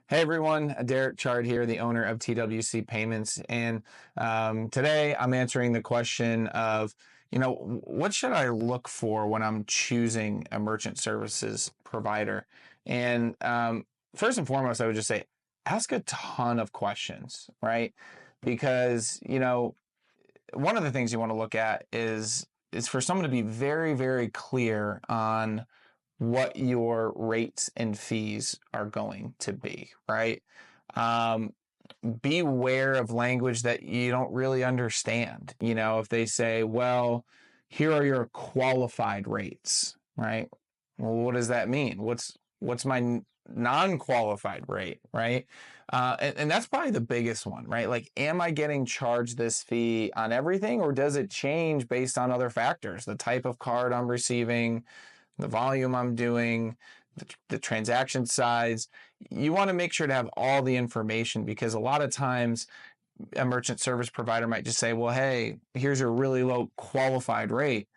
Hey everyone, Derek Chard here, the owner of TWC Payments, and today I'm answering the question of, what should I look for when I'm choosing a merchant services provider? And first and foremost, I would just say ask a ton of questions, right? Because one of the things you want to look at is for someone to be very, very clear on what your rates and fees are going to be, right? Um, Beware of language that you don't really understand. If they say, well, here are your qualified rates, right? Well, what does that mean? What's my non-qualified rate, right? And that's probably the biggest one, right? Like, am I getting charged this fee on everything, or does it change based on other factors? The type of card I'm receiving, the volume I'm doing, the transaction size. You want to make sure to have all the information, because a lot of times a merchant service provider might just say, well, hey, here's your really low qualified rate.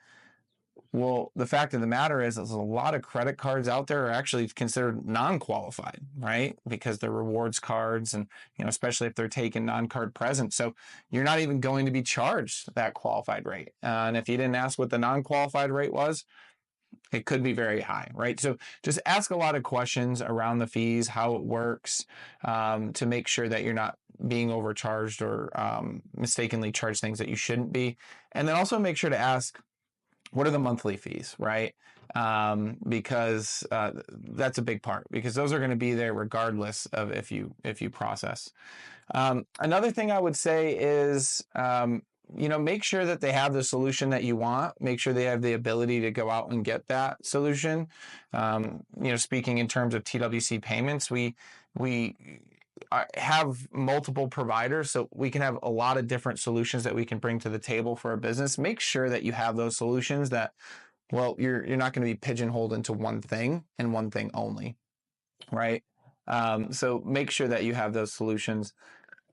Well, the fact of the matter is there's a lot of credit cards out there are actually considered non-qualified, right? Because they're rewards cards, and especially if they're taking non-card present. So you're not even going to be charged that qualified rate. And if you didn't ask what the non-qualified rate was, it could be very high, right? So just ask a lot of questions around the fees, how it works, to make sure that you're not being overcharged or mistakenly charged things that you shouldn't be. And then also make sure to ask, what are the monthly fees, right? Because that's a big part, because those are going to be there regardless of if you process. Another thing I would say is, make sure that they have the solution that you want. Make sure they have the ability to go out and get that solution. Speaking in terms of TWC payments, we have multiple providers, so we can have a lot of different solutions that we can bring to the table for a business. Make sure that you have those solutions that, well, you're not going to be pigeonholed into one thing and one thing only, right? So make sure that you have those solutions.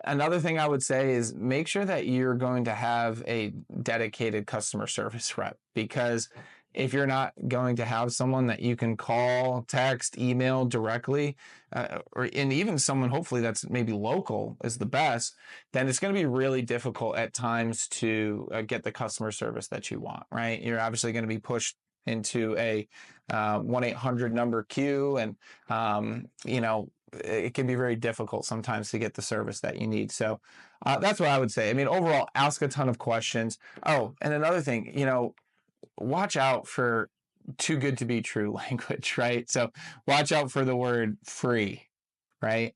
Another thing I would say is make sure that you're going to have a dedicated customer service rep, because if you're not going to have someone that you can call, text, email directly, and even someone hopefully that's maybe local is the best, then it's going to be really difficult at times to get the customer service that you want, right? You're obviously going to be pushed into a 1-800 number queue, and it can be very difficult sometimes to get the service that you need. So that's what I would say. I mean, overall, ask a ton of questions. Oh, and another thing, watch out for too good to be true language, right? So watch out for the word free, right?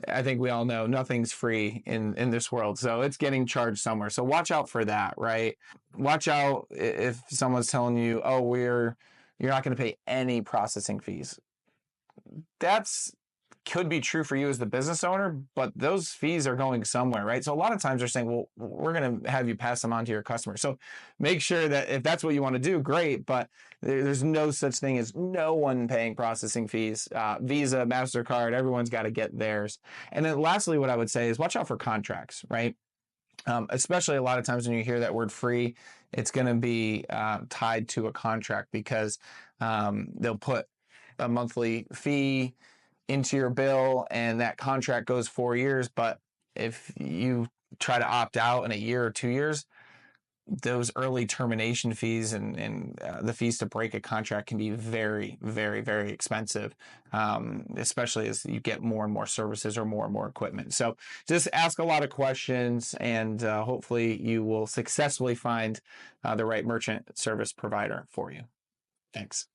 I think we all know nothing's free in this world. So it's getting charged somewhere. So watch out for that, right? Watch out if someone's telling you, oh, you're not going to pay any processing fees. That's could be true for you as the business owner, but those fees are going somewhere, right? So a lot of times they're saying, well, we're going to have you pass them on to your customer. So make sure that if that's what you want to do, great, but there's no such thing as no one paying processing fees. Visa, MasterCard, everyone's got to get theirs. And then lastly, what I would say is watch out for contracts, right? Especially a lot of times when you hear that word free, it's going to be tied to a contract, because they'll put a monthly fee into your bill, and that contract goes 4 years. But if you try to opt out in a year or 2 years, those early termination fees and the fees to break a contract can be very, very, very expensive, especially as you get more and more services or more equipment. So just ask a lot of questions, and hopefully you will successfully find the right merchant service provider for you. Thanks.